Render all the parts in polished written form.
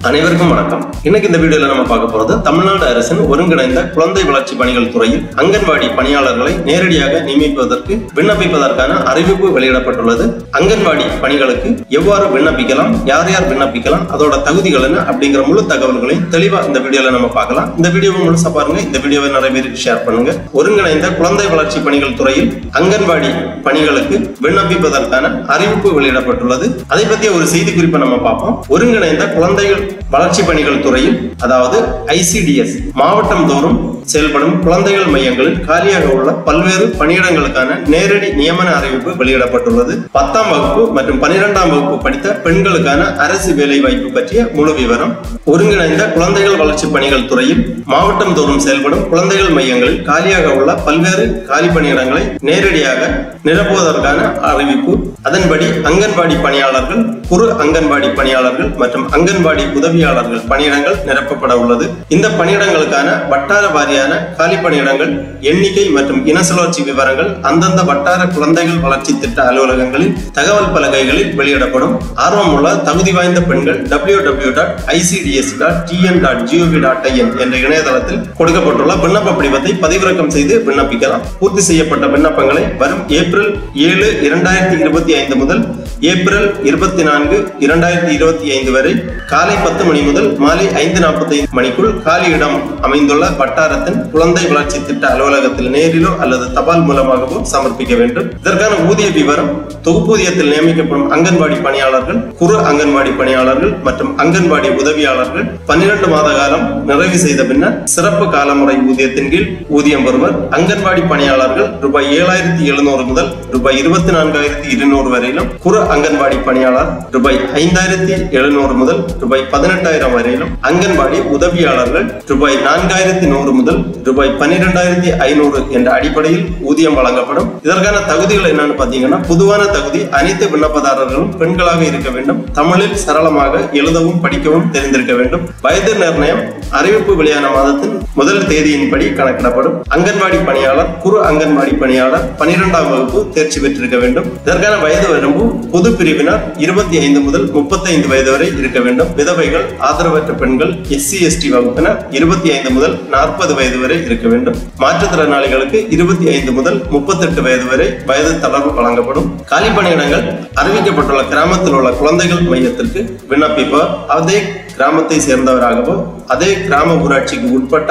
அனைவருக்கும் வணக்கம். இன்னைக்கு இந்த வீடியோல நம்ம பார்க்க போறது தமிழ்நாடு அரசின் ஒருங்கிணைந்த குழந்தை வளர்ச்சி பணிகள் துறையில் அங்கன்வாடி பணியாளர்களை நேரடியாக நியமிப்பதற்கு விண்ணப்பிப்பதற்கான அறிவிப்பு வெளியிடப்பட்டுள்ளது. அங்கன்வாடி பணிகளுக்கு எவ்வாறு விண்ணப்பிக்கலாம், யார் யார் விண்ணப்பிக்கலாம், அதோட தகுதிகள் என்ன அப்படிங்கிற முழு தகவல்களையும் தெளிவா இந்த வீடியோல நம்ம பார்க்கலாம். இந்த வீடியோவை முழுசா பாருங்க. இந்த வீடியோவை நிறைய பேருக்கு ஷேர் பண்ணுங்க. ஒருங்கிணைந்த குழந்தை வளர்ச்சி பணிகள் துறையில் அங்கன்வாடி பணிகளுக்கு விண்ணப்பிப்பதற்கான அறிவிப்பு வெளியிடப்பட்டுள்ளது. அதை பற்றிய ஒரு செய்தி குறிப்பை நம்ம பார்ப்போம். ஒருங்கிணைந்த குழந்தைகள் வளர்ச்சி பணிகள் துறையில், அதாவது ICDS மாவட்டம் தோறும் செயல்படும் குழந்தைகள் மையங்களில் காலியாக உள்ள பல்வேறு பணியிடங்களுக்கான நேரடி நியமன அறிவிப்பு வெளியிடப்பட்டுள்ளது. 10ஆம் வகுப்பு மற்றும் 12ஆம் வகுப்பு படித்த பெண்களுக்கான அரசு வேலை வாய்ப்பு பற்றிய முழு விவரம். ஒருங்கிணைந்த குழந்தைகள் வளர்ச்சி பணிகள் துறையில் மாவட்டம் தோறும் செயல்படும் குழந்தைகள் மையங்களில் காலியாக உள்ள பல்வேறு காலி பணியிடங்களை நேரடியாக நிரப்புவதற்கான அறிவிப்பு. அதன்படி அங்கன்வாடி பணியாளர்கள், குறு அங்கன்வாடி பணியாளர்கள் மற்றும் அங்கன்வாடி உதவியாளர்கள் பணியிடங்கள் நிரப்பப்பட உள்ளது. இந்த பணியிடங்களுக்கான வட்டார வாரியான காலி பணியிடங்கள் எண்ணிக்கை மற்றும் இன சுழற்சி விவரங்கள் அந்தந்த வட்டார குழந்தைகள் வளர்ச்சி திட்ட அலுவலகங்களில் தகவல் பலகைகளில் வெளியிடப்படும். ஆர்வமுள்ள தகுதி வாய்ந்த பெண்கள் www.icds.tn.gov.in என்ற இணையதளத்தில் கொடுக்கப்பட்டுள்ள விண்ணப்ப படிவத்தை பதிவிறக்கம் செய்து விண்ணப்பிக்கலாம். பூர்த்தி செய்யப்பட்ட விண்ணப்பங்களை வரும் ஏப்ரல் 7, 2025 முதல் ஏப்ரல் 24, 2025 வரை காலை 10 மணி முதல் மாலை 5:45 மணிக்குள் காலி இடம் அமைந்துள்ள வட்டாரத்தின் குழந்தை வளர்ச்சி திட்ட அலுவலகத்தில் நேரிலோ அல்லது தபால் மூலமாகவோ சமர்ப்பிக்க வேண்டும். இதற்கான ஊதிய விவரம்: தொகுப்பூதியத்தில் நியமிக்கப்படும் அங்கன்வாடி பணியாளர்கள், குறு அங்கன்வாடி பணியாளர்கள் மற்றும் அங்கன்வாடி உதவியாளர்கள் 12 மாத காலம் நிறைவு செய்த பின்னர் சிறப்பு காலமுறை ஊதியத்தின் கீழ் ஊதியம் பெறுவர். அங்கன்வாடி பணியாளர்கள் ரூபாய் 7,700 முதல் ரூபாய் 24,200 வரையிலும், குறு அங்கன்வாடி பணியாளர் ரூபாய் 5,700 முதல் ரூபாய் 18,000 வரையிலும், அங்கன்வாடி உதவியாளர்கள் ரூபாய் 4,100 முதல் ரூபாய் 12,500 என்ற அடிப்படையில் ஊதியம் வழங்கப்படும். இதற்கான தகுதிகள் என்னன்னு பாத்தீங்கன்னா, பொதுவான தகுதி: அனைத்து விண்ணப்பதாரர்களும் பெண்களாக இருக்க வேண்டும். தமிழில் சரளமாக எழுதவும் படிக்கவும் தெரிந்திருக்க வேண்டும். வயது நிர்ணயம் அறிவிப்பு வெளியான மாதத்தின் முதல் தேதியின்படி கணக்கிடப்படும். அங்கன்வாடி பணியாளர், குறு அங்கன்வாடி பணியாளர் 12ஆம் வகுப்பு தேர்ச்சி பெற்றிருக்க வேண்டும். இதற்கான வயது வரம்பு: பொது பிரிவினர் 25 முதல் 35 வயது வரை இருக்க வேண்டும். விதவைகள், ஆதரவற்ற பெண்கள், SC/ST வகுப்பினர் 25 முதல் 40 வயது வரை இருக்க வேண்டும். மாற்றுத்திறனாளிகளுக்கு 25 முதல் 38 வயது வரை வயது தளர்வு வழங்கப்படும். காலி பணியிடங்கள் அறிவிக்கப்பட்டுள்ள கிராமத்தில் உள்ள குழந்தைகள் மையத்திற்கு விண்ணப்பிப்பவர் அதே கிராமத்தை சேர்ந்தவராகவோ, அதே கிராம ஊராட்சிக்கு உட்பட்ட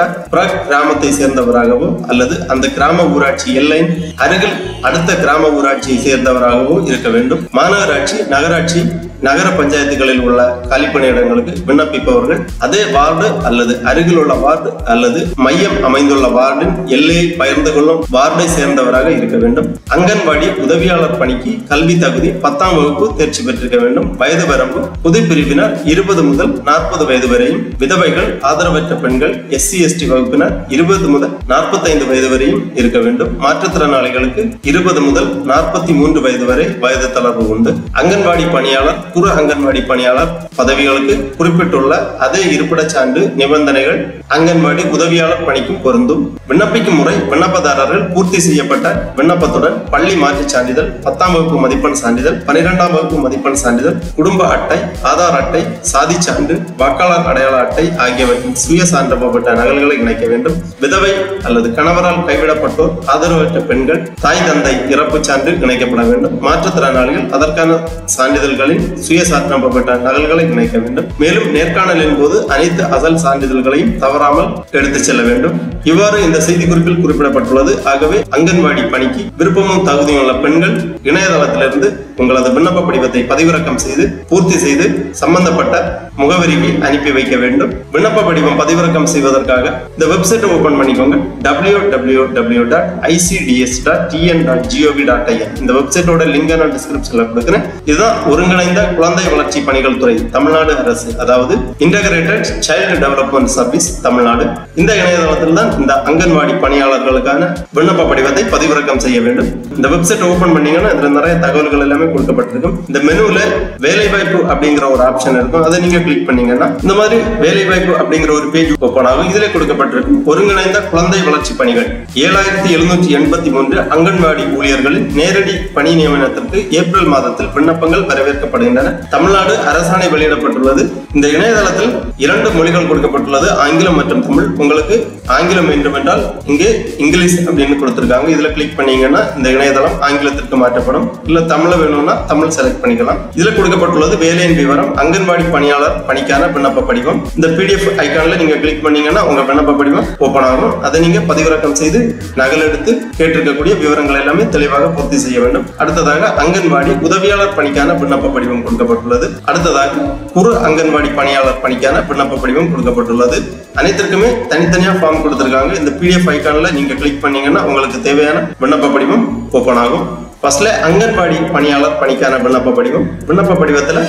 கிராமத்தை சேர்ந்தவராகவோ அல்லது அந்த கிராம ஊராட்சி எல்லையின் அருகில் அடுத்த கிராம ஊராட்சியை சேர்ந்தவராகவோ இருக்க வேண்டும். மாநகராட்சி, நகராட்சி, நகர பஞ்சாயத்துகளில் உள்ள காலிப்பணியிடங்களுக்கு விண்ணப்பிப்பவர்கள் அதே வார்டு அல்லது அருகில் உள்ள வார்டு அல்லது மையம் அமைந்துள்ள வார்டின் எல்லையை பகிர்ந்து கொள்ளும் வார்டை சேர்ந்தவராக இருக்க வேண்டும். அங்கன்வாடி உதவியாளர் பணிக்கு கல்வி தகுதி 10ஆம் வகுப்பு தேர்ச்சி பெற்றிருக்க வேண்டும். வயது வரம்பு: பொது பிரிவினர் 20 முதல் 40 வயது வரையும், விதவைகள், ஆதரவற்ற பெண்கள், SC/ST வகுப்பினர் 20 முதல் 45 வயது வரையும் இருக்க வேண்டும். மாற்றுத்திறனாளிகளுக்கு 20 முதல் 43 வயது வரை வயது தளர்வு உண்டு. அங்கன்வாடி பணியாளர், குறு அங்கன்வாடி பணியாளர் பதவிகளுக்கு குறிப்பிட்டுள்ள அதே இருப்பிடச் சான்று நிபந்தனைகள் அங்கன்வாடி உதவியாளர் பணிக்கும் பொருந்தும். விண்ணப்பிக்கும் முறை: விண்ணப்பதாரர்கள் பூர்த்தி செய்யப்பட்ட விண்ணப்பத்துடன் பள்ளி மாற்றுச் சான்றிதழ், 10ஆம் வகுப்பு மதிப்பெண் சான்றிதழ், 12ஆம் வகுப்பு மதிப்பெண் சான்றிதழ், குடும்ப அட்டை, ஆதார் அட்டை, சாதி சான்று, வாக்காளர் அடையாள அட்டை ஆகியவற்றின் சுய சான்றப்பட்ட நகல்களை இணைக்க வேண்டும். விதவை அல்லது கணவரால் கைவிடப்பட்டோர், ஆதரவற்ற பெண்கள், தாய் தந்தை இறப்பு சான்று இணைக்கப்பட வேண்டும். மாற்றுத்திறனாளிகள் அதற்கான சான்றிதழ்களின் சுய சான்றப்பட்ட நகல்களை இணைக்க வேண்டும். மேலும் நேர்காணலின் போது அனைத்து அசல் சான்றிதழ்களையும் தவறாமல் எடுத்துச் செல்ல வேண்டும். இவ்வாறு இந்த செய்தி குறிப்பில் குறிப்பிடப்பட்டுள்ளது. ஆகவே அங்கன்வாடி பணிக்கு விருப்பமும் தகுதியும் உள்ள பெண்கள் இணையதளத்திலிருந்து உங்களது விண்ணப்ப படிவத்தை பதிவிறக்கம் செய்து பூர்த்தி செய்து சம்பந்தப்பட்ட முகவரிக்கு அனுப்பி வைக்க வேண்டும். விண்ணப்ப படிவம் பதிவிறக்கம் செய்வதற்காக இந்த வெப்சைட்டை ஓபன் பண்ணிக்கோங்க. www.icds.tn.gov.in இந்த வெப்சைட்டோட லிங்க் நான் டிஸ்கிரிப்ஷன்ல கொடுக்கிறேன். இதுதான் ஒருங்கிணைந்த குழந்தை வளர்ச்சி பணிகள் துறை, தமிழ்நாடு அரசு, அதாவது integrated child development service Tamil Nadu. இந்த இணையதளத்தில் தான் இந்த அங்கன்வாடி பணியாளர்களுக்கான விண்ணப்ப படிவத்தை பதிவிறக்கம் செய்ய வேண்டும். இந்த வெப்சைட் ஓபன் பண்ணீங்கன்னா இதுல நிறைய தகவல்கள் எல்லாமே கொடுக்கப்பட்டிருக்கும். இந்த மெனுல வேலை வாய்ப்பு அப்படிங்கிற ஒரு ஆப்ஷன் இருக்கும். அதை நீங்க கிளிக் பண்ணீங்கன்னா இந்த மாதிரி வேலை வாய்ப்பு அப்படிங்கிற ஒரு பேஜ் ஓபன் ஆகும். இதிலே கொடுக்கப்பட்டிருக்கும் ஒருங்கிணைந்த குழந்தை வளர்ச்சி பணிகள் 7783 அங்கன்வாடி ஊழியர்களின் நேரடி பணி நியமனத்திற்கு ஏப்ரல் மாதத்தில் விண்ணப்பங்கள் வரவேற்கப்படுகின்றன. தமிழ்நாடு அரசாணை வெளியிடப்பட்டுள்ளது. இந்த இணையதளத்தில் 2 மொழிகள் கொடுக்கப்பட்டுள்ளது, ஆங்கிலம் மற்றும் தமிழ். உங்களுக்கு ஆங்கிலம் வேண்டுமென்றால் இங்கே இங்கிலீஷ் அப்படின்னு கொடுத்திருக்காங்க. இதுல கிளிக் பண்ணீங்கன்னா இந்த இணையதளம் ஆங்கிலத்திற்கு மாற்றப்படும். இல்ல தமிழ் வேணும்னா தமிழ் செலக்ட் பண்ணிக்கலாம். இதுல கொடுக்கப்பட்டுள்ளது வேலையின் விவரம், அங்கன்வாடி பணியாளர் பணிக்கான விண்ணப்ப படிவம். இந்த PDF ஐகான்ல நீங்க கிளிக் பண்ணீங்கன்னா உங்க விண்ணப்ப படிவம் ஓபன் ஆகும். அதை நீங்க பதிவிறக்கம் செய்து நகல் எடுத்து கேட்டிருக்கக்கூடிய விவரங்கள் எல்லாமே தெளிவாக பூர்த்தி செய்ய வேண்டும். அடுத்ததாக அங்கன்வாடி உதவியாளர் பணிக்கான விண்ணப்ப படிவம் கொடுக்கப்பட்டுள்ளது. அடுத்ததாக குறு அங்கன்வாடி பணியாளர் பணிக்கான விண்ணப்ப படிவம் கொடுக்கப்பட்டுள்ளது. அனைத்திற்குமே தனித்தனியா ஃபார்ம் கொடுத்திருக்காங்க. இந்த PDF ஐகான்ல நீங்க கிளிக் பண்ணீங்கன்னா உங்களுக்கு தேவையான விண்ணப்ப படிவம் ஓபன் ஆகும். ஃபர்ஸ்ட்ல அங்கன்வாடி பணியாளர் பணிக்கான விண்ணப்ப படிவம். விண்ணப்ப படிவத்துல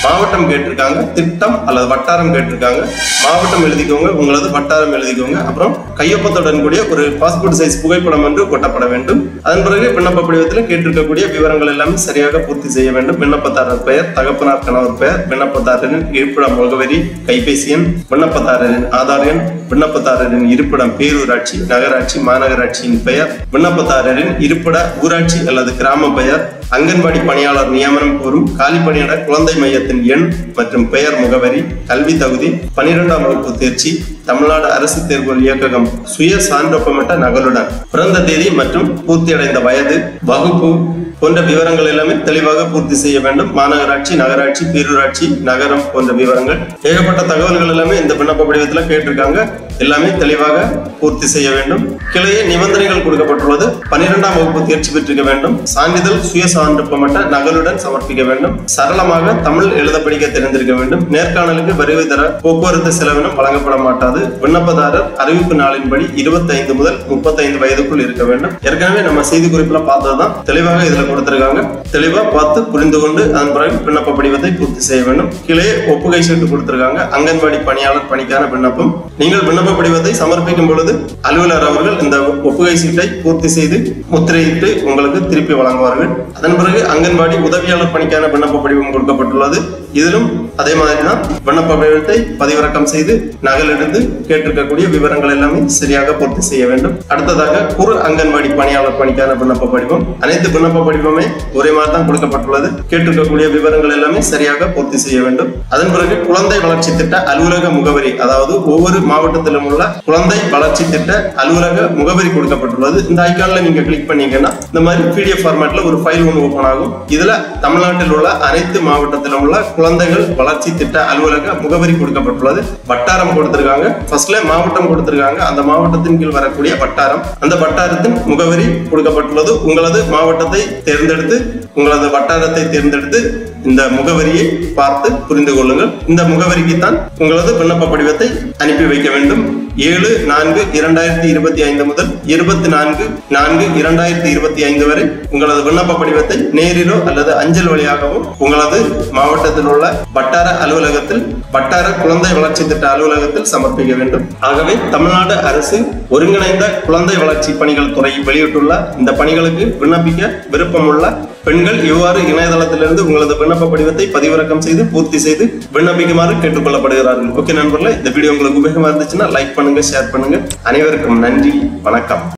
மாவட்டம் கேட்டிருக்காங்க, திட்டம் அல்லது வட்டாரம் கேட்டிருக்காங்க. மாவட்டம் எழுதிக்கோங்க, உங்களது வட்டாரம் எழுதிக்கோங்க. அப்புறம் கையொப்பத்துடன் கூடிய ஒரு பாஸ்போர்ட் சைஸ் புகைப்படம் என்று ஒட்டப்பட வேண்டும். அதன் பிறகு விண்ணப்ப படிவத்தில் கேட்டிருக்கக்கூடிய விவரங்கள் எல்லாமே சரியாக பூர்த்தி செய்ய வேண்டும். விண்ணப்பதாரர் பெயர், தகப்பனார் கணவர் பெயர், விண்ணப்பதாரரின் இருப்பிடம் முகவரி, கைபேசி எண், விண்ணப்பதாரரின் ஆதார் எண், விண்ணப்பதாரரின் இருப்பிடம் பேரூராட்சி, நகராட்சி, மாநகராட்சியின் பெயர், விண்ணப்பதாரரின் இருப்பிட ஊராட்சி அல்லது கிராம பெயர், அங்கன்வாடி பணியாளர் நியமனம் கோரும் காலிப்பணியிட குழந்தை மையத்தின் எண் மற்றும் பெயர் முகவரி, கல்வி தகுதி, 12ஆம் வகுப்பு தேர்ச்சி, தமிழ்நாடு அரசு தேர்வுகள் இயக்ககம் சுய சான்றொப்பமிட்ட நகலுடன் பிறந்த தேதி மற்றும் பூர்த்தியடைந்த வயது, வகுப்பு போன்ற விவரங்கள் எல்லாமே தெளிவாக பூர்த்தி செய்ய வேண்டும். மாநகராட்சி, நகராட்சி, பேரூராட்சி, நகரம் போன்ற விவரங்கள் ஏகப்பட்ட தகவல்கள் எல்லாமே இந்த விண்ணப்ப படிவத்தில் கேட்டிருக்காங்க. எல்லாமே தெளிவாக பூர்த்தி செய்ய வேண்டும். கிளையே நிபந்தனைகள் கொடுக்கப்பட்டுள்ளது. 12ஆம் வகுப்பு தேர்ச்சி பெற்றிருக்க வேண்டும். சான்றிதழ் சுய சான்றொப்பமிட்ட நகலுடன் சமர்ப்பிக்க வேண்டும். சரளமாக தமிழ் எழுத படிக்க தெரிந்திருக்க வேண்டும். நேர்காணலுக்கு வருகை தர போக்குவரத்து செலவினம் வழங்கப்பட மாட்டாது. விண்ணப்பதாரர் அறிவிப்பு நாளின்படி 25 முதல் 35 வயதுக்குள் இருக்க வேண்டும். ஏற்கனவே நம்ம செய்தி குறிப்பில் பார்த்ததுதான் தெளிவாக இதுல கொடுத்திருக்காங்க. தெளிவா பார்த்து புரிந்து கொண்டு அதன் பிறகு விண்ணப்ப படிவத்தை பூர்த்தி செய்ய வேண்டும். கீழே ஒப்புகை சீட்டு கொடுத்திருக்காங்க. அங்கன்வாடி பணியாளர் பணிக்கான விண்ணப்பம். நீங்கள் விண்ணப்ப படிவத்தை சமர்ப்பிக்கும் பொழுது அலுவலர் அவர்கள் இந்த ஒப்புகை சீட்டை பூர்த்தி செய்து முத்திரையிட்டு உங்களுக்கு திருப்பி வழங்குவார்கள். அதன் பிறகு அங்கன்வாடி உதவியாளர் பணிக்கான விண்ணப்ப படிவம் கொடுக்கப்பட்டுள்ளது. இதிலும் அதே மாதிரிதான் விண்ணப்ப படிவத்தை பதிவிறக்கம் செய்து நகல் எடுத்து கேட்டிருக்கக்கூடிய விவரங்கள் எல்லாமே சரியாக பூர்த்தி செய்ய வேண்டும். அடுத்ததாக குறு அங்கன்வாடி பணியாளர் பணிக்கான விண்ணப்ப படிவம். அனைத்து விண்ணப்ப படிவமே ஒரே மாதிரி தான் கொடுக்கப்பட்டுள்ளது. கேட்டிருக்கக்கூடிய விவரங்கள் எல்லாமே சரியாக பூர்த்தி செய்ய வேண்டும். அதன் பிறகு குழந்தை வளர்ச்சி திட்ட அலுவலக முகவரி, அதாவது ஒவ்வொரு மாவட்டத்திலும் உள்ள குழந்தை வளர்ச்சி திட்ட அலுவலக முகவரி கொடுக்கப்பட்டுள்ளது. இந்த ஐகான்ல நீங்க கிளிக் பண்ணீங்கன்னா இந்த மாதிரி PDF ஃபார்மேட்ல ஒரு ஃபைல் ஒன்று ஓபன் ஆகும். இதுல தமிழ்நாட்டில் உள்ள அனைத்து மாவட்டத்திலும் உள்ள குழந்தைகள் வளர்ச்சி திட்ட அலுவலக முகவரி கொடுக்கப்பட்டுள்ளது. வட்டாரம் கொடுத்திருக்காங்க. ஃபர்ஸ்ட்ல மாவட்டம் கொடுத்திருக்காங்க. அந்த மாவட்டத்தின் கீழ் வரக்கூடிய வட்டாரம், அந்த வட்டாரத்தின் முகவரி கொடுக்கப்பட்டுள்ளது. உங்களது மாவட்டத்தை தேர்ந்தெடுத்து உங்களது வட்டாரத்தை தேர்ந்தெடுத்து இந்த முகவரியை பார்த்து புரிந்து கொள்ளுங்கள். இந்த முகவரிக்கு தான் உங்களது விண்ணப்ப படிவத்தை அனுப்பி வைக்க வேண்டும். 7/4/2025 முதல் 24/4/2025 வரை உங்களது விண்ணப்ப படிவத்தை நேரிலோ அல்லது அஞ்சல் வழியாகவும் உங்களது மாவட்டத்தில் உள்ள வட்டார அலுவலகத்தில், வட்டார குழந்தை வளர்ச்சி திட்ட அலுவலகத்தில் சமர்ப்பிக்க வேண்டும். ஆகவே தமிழ்நாடு அரசு ஒருங்கிணைந்த குழந்தை வளர்ச்சி பணிகள் துறை வெளியிட்டுள்ள இந்த பணிகளுக்கு விண்ணப்பிக்க விருப்பமுள்ள பெண்கள் இவ்வாறு இணையதளத்திலிருந்து உங்களது விண்ணப்ப படிவத்தை பதிவிறக்கம் செய்து பூர்த்தி செய்து விண்ணப்பிக்குமாறு கேட்டுக்கொள்ளப்படுகிறார்கள். ஓகே நண்பர்களே, இந்த வீடியோ உங்களுக்கு உபயோகமா இருந்துச்சுன்னா லைக் பண்ணுங்க, ஷேர் பண்ணுங்க. அனைவருக்கும் நன்றி, வணக்கம்.